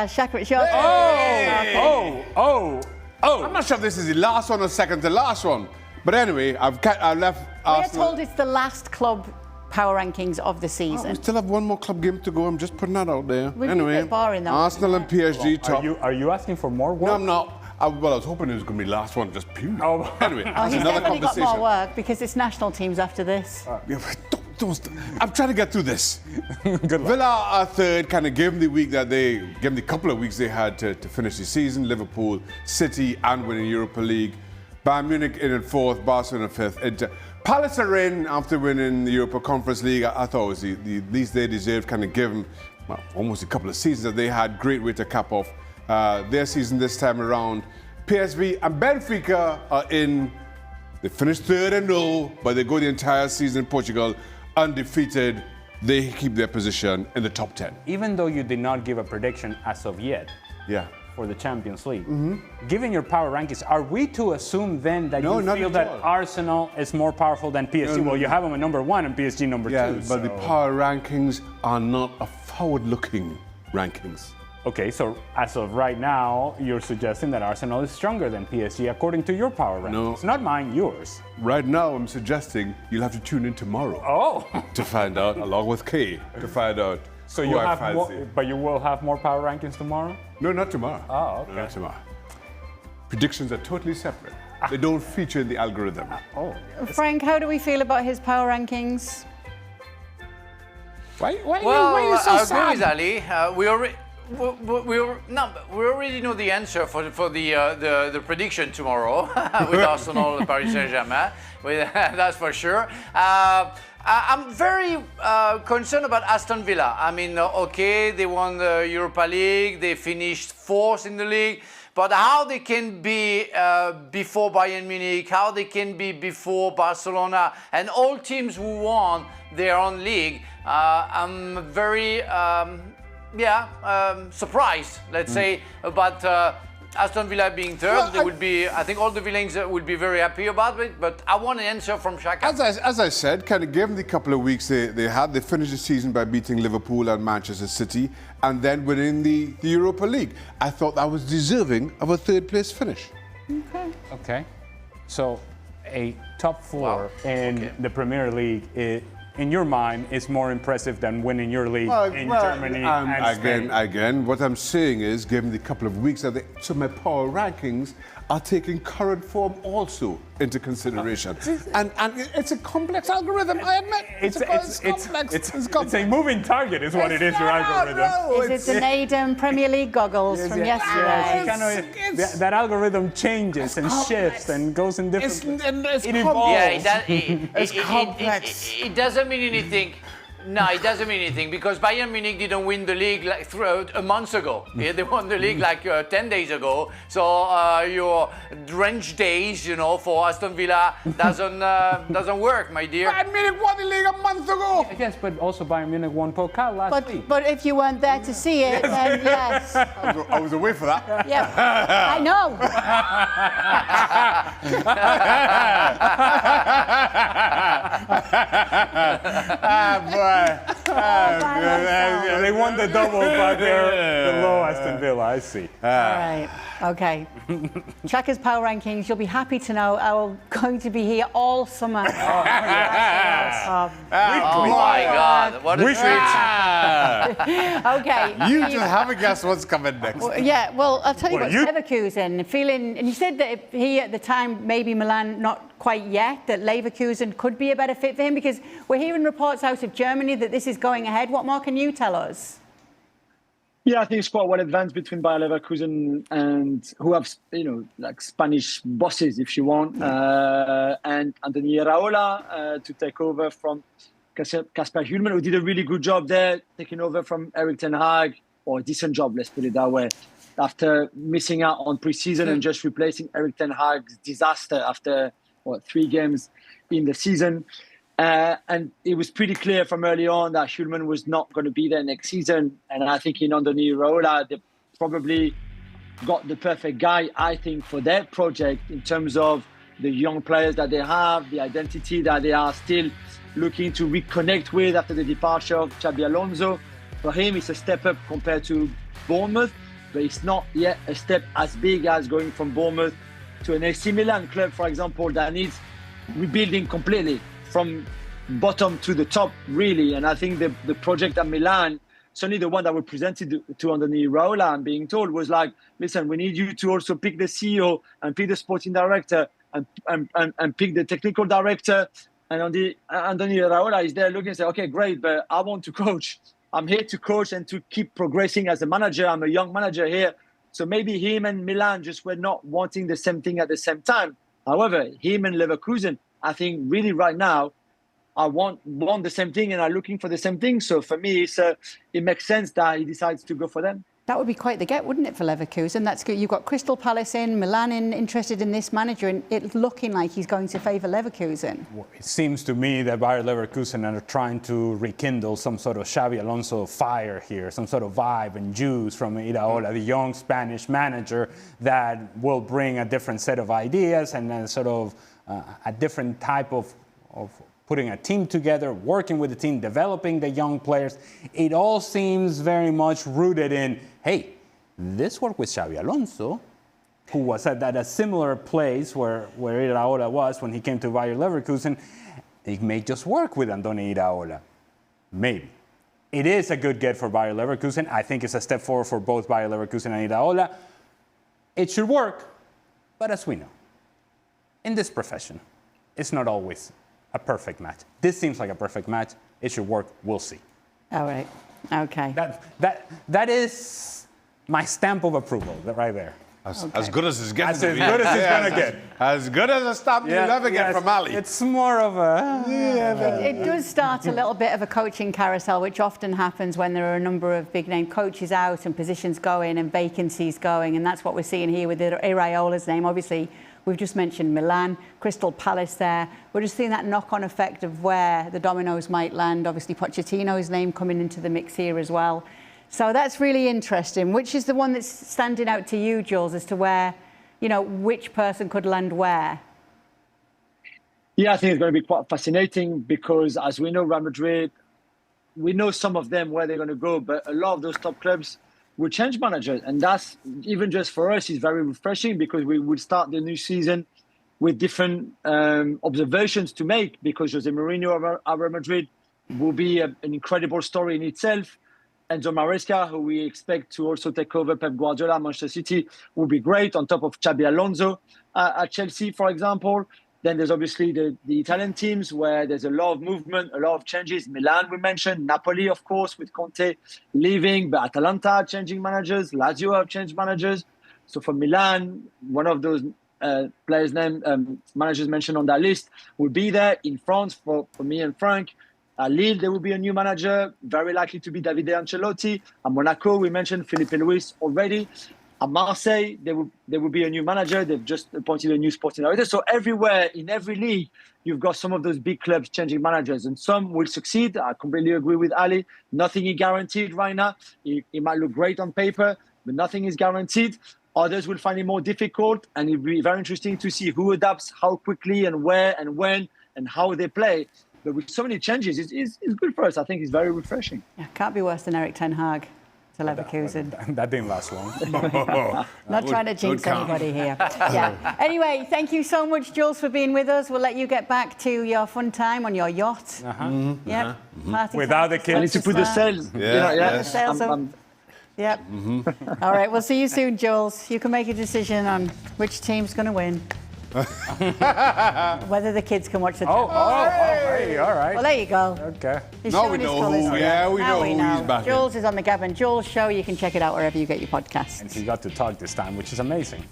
Shaka, sure. I'm not sure if this is the last one or second to last one. But anyway, I've left We're Arsenal. told it's the last club power rankings of the season. We still have one more club game to go. I'm just putting that out there. We'd be a Anyway, bit boring, though. Arsenal and PSG top. Are you asking for more work? No, I'm not. I was hoping it was going to be the last one, just period. Oh. Anyway, Oh, that's he's another definitely got conversation. more work because it's national teams after this. Yeah, but I'm trying to get through this. Villa are third, kind of gave them the week that they gave them the couple of weeks they had to finish the season. Liverpool, City, and winning Europa League. Bayern Munich in at fourth, Barcelona fifth. Palace are in after winning the Europa Conference League. I thought it was least they deserved, kind of give them almost a couple of seasons that they had. Great way to cap off their season this time around. PSV and Benfica are in. They finished 3rd-0, but they go the entire season in Portugal undefeated. They keep their position in the top 10. Even though you did not give a prediction as of yet Yeah. for the Champions League, given your power rankings, are we to assume then that No, you not feel at that all. Arsenal is more powerful than PSG? No, no, Well, you no. have them at number 1 and PSG number 2. Yeah, but the so- power rankings are not a forward-looking rankings. Okay, so as of right now, you're suggesting that Arsenal is stronger than PSG according to your power rankings. No. It's not mine, yours. Right now, I'm suggesting you'll have to tune in tomorrow Oh, to find out, along with Kay, to find out so who you I have fancy. more, but you will have more power rankings tomorrow? No, not tomorrow. Oh, okay. No, not tomorrow. Predictions are totally separate. They don't feature in the algorithm. Oh, Frank, how do we feel about his power rankings? why Well, are you so I sad? agree with Ali. We already know the answer for the prediction tomorrow with Arsenal and Paris Saint-Germain. That's for sure. I'm very concerned about Aston Villa. I mean, okay, they won the Europa League. They finished 4th in the league. But how they can be before Bayern Munich, how they can be before Barcelona, and all teams who won their own league, I'm very surprised, let's say, about Aston Villa being third. Well, They would be, I think all the villains would be very happy about it, but I want an answer from Shaka. As I said, kind of given the couple of weeks they had, they finished the season by beating Liverpool and Manchester City and then winning the Europa League. I thought that was deserving of a 3rd place finish. Okay, so a top 4 in the Premier League, in your mind, is more impressive than winning your league in Germany and Spain. Again, what I'm saying is, given the couple of weeks that so my power rankings are taking current form also into consideration. And it's a complex algorithm, I admit. It's complex. It's a moving target, is what it is, your algorithm. Is it the Naden Premier League goggles from yesterday? Yes, that algorithm changes and shifts and goes in different. It evolves. Yeah, It's complex. it doesn't mean anything. No, it doesn't mean anything because Bayern Munich didn't win the league like a month ago. Yeah, they won the league like 10 days ago. So your drenched days, for Aston Villa doesn't work, my dear. Bayern Munich won the league a month ago. Yes, but also Bayern Munich won Pokal last week. But if you weren't there to see it, then yes. I was away for that. Yeah, I know. Boy. They won the double, but they're below Aston Villa, I see. All right. Okay. Chaka's power rankings. You'll be happy to know are going to be here all summer. Oh my God! What a treat! Okay. You just haven't guessed what's coming next. Yeah. Well, I'll tell you what. you- Leverkusen feeling, and you said that if he at the time, maybe Milan, not quite yet, that Leverkusen could be a better fit for him because we're hearing reports out of Germany that this is going ahead. What more can you tell us? Yeah, I think it's quite well advanced between Bayer Leverkusen and who have, like Spanish bosses, if you want, and Anthony Iraola to take over from Kasper Hjulman, who did a really good job there, taking over from Erik ten Hag, or a decent job, let's put it that way, after missing out on pre-season and just replacing Erik ten Hag's disaster after, 3 games in the season. And it was pretty clear from early on that Hjulman was not going to be there next season. And I think in Anthony Iraola, they probably got the perfect guy, I think, for that project in terms of the young players that they have, the identity that they are still looking to reconnect with after the departure of Xabi Alonso. For him, it's a step up compared to Bournemouth, but it's not yet a step as big as going from Bournemouth to an AC Milan club, for example, that needs rebuilding completely from bottom to the top, really. And I think the project at Milan, certainly the one that we presented to Andoni Iraola and being told was like, listen, we need you to also pick the CEO and pick the sporting director and pick the technical director. And Andoni Iraola is there looking and say, okay, great, but I want to coach. I'm here to coach and to keep progressing as a manager. I'm a young manager here. So maybe him and Milan just were not wanting the same thing at the same time. However, him and Leverkusen, I think really right now, I want the same thing and are looking for the same thing. So for me, it makes sense that he decides to go for them. That would be quite the get, wouldn't it, for Leverkusen? That's good. You've got Crystal Palace in, Milan interested in this manager, and it's looking like he's going to favour Leverkusen. Well, it seems to me that Bayer Leverkusen are trying to rekindle some sort of Xabi Alonso fire here, some sort of vibe and juice from Iraola, the young Spanish manager that will bring a different set of ideas and then sort of a different type of putting a team together, working with the team, developing the young players. It all seems very much rooted in, hey, this worked with Xabi Alonso, who was at a similar place where Iraola was when he came to Bayer Leverkusen. It may just work with Andoni Iraola. Maybe. It is a good get for Bayer Leverkusen. I think it's a step forward for both Bayer Leverkusen and Iraola. It should work, but as we know, in this profession, it's not always a perfect match. This seems like a perfect match. It should work. We'll see. All right. Okay. That is my stamp of approval right there. As good as it's getting. As good as it's going to get. As good as a stamp you'll ever get from Ali. It's more of a... It does start a little bit of a coaching carousel, which often happens when there are a number of big-name coaches out and positions going and vacancies going, and that's what we're seeing here with Iraola's name. Obviously, we've just mentioned Milan, Crystal Palace there. We're just seeing that knock-on effect of where the dominoes might land. Obviously, Pochettino's name coming into the mix here as well. So that's really interesting. Which is the one that's standing out to you, Jules, as to where, which person could land where? Yeah, I think it's going to be quite fascinating because, as we know, Real Madrid, we know some of them where they're going to go, but a lot of those top clubs will change managers. And that's, even just for us, is very refreshing because we would start the new season with different observations to make, because Jose Mourinho at Real Madrid will be an incredible story in itself. Enzo Maresca, who we expect to also take over Pep Guardiola at Manchester City, will be great, on top of Xabi Alonso at Chelsea, for example. Then there's obviously the Italian teams where there's a lot of movement, a lot of changes. Milan, we mentioned. Napoli, of course, with Conte leaving. But Atalanta are changing managers. Lazio have changed managers. So for Milan, one of those managers mentioned on that list will be there. In France, for me and Frank, at Lille, there will be a new manager, very likely to be Davide Ancelotti. At Monaco, we mentioned Philippe Luis already. At Marseille, there will be a new manager. They've just appointed a new sporting director. So everywhere, in every league, you've got some of those big clubs changing managers, and some will succeed. I completely agree with Ali. Nothing is guaranteed right now. It might look great on paper, but nothing is guaranteed. Others will find it more difficult, and it'll be very interesting to see who adapts, how quickly, and where, and when, and how they play. But with so many changes, it's good for us. I think it's very refreshing. Yeah, can't be worse than Eric Ten Hag to Leverkusen. That didn't last long. Not trying to jinx anybody here. Yeah. Anyway, thank you so much, Jules, for being with us. We'll let you get back to your fun time on your yacht. Yep. Without the kids. I need to put the sails. The sails up. Yep. All right, we'll see you soon, Jules. You can make a decision on which team's going to win. Whether the kids can watch the all right. Well, there you go. Okay. Now we know who. Yeah, we know who he's back. Jules is on the Gavin Jules show. You can check it out wherever you get your podcasts. And he got to talk this time, which is amazing.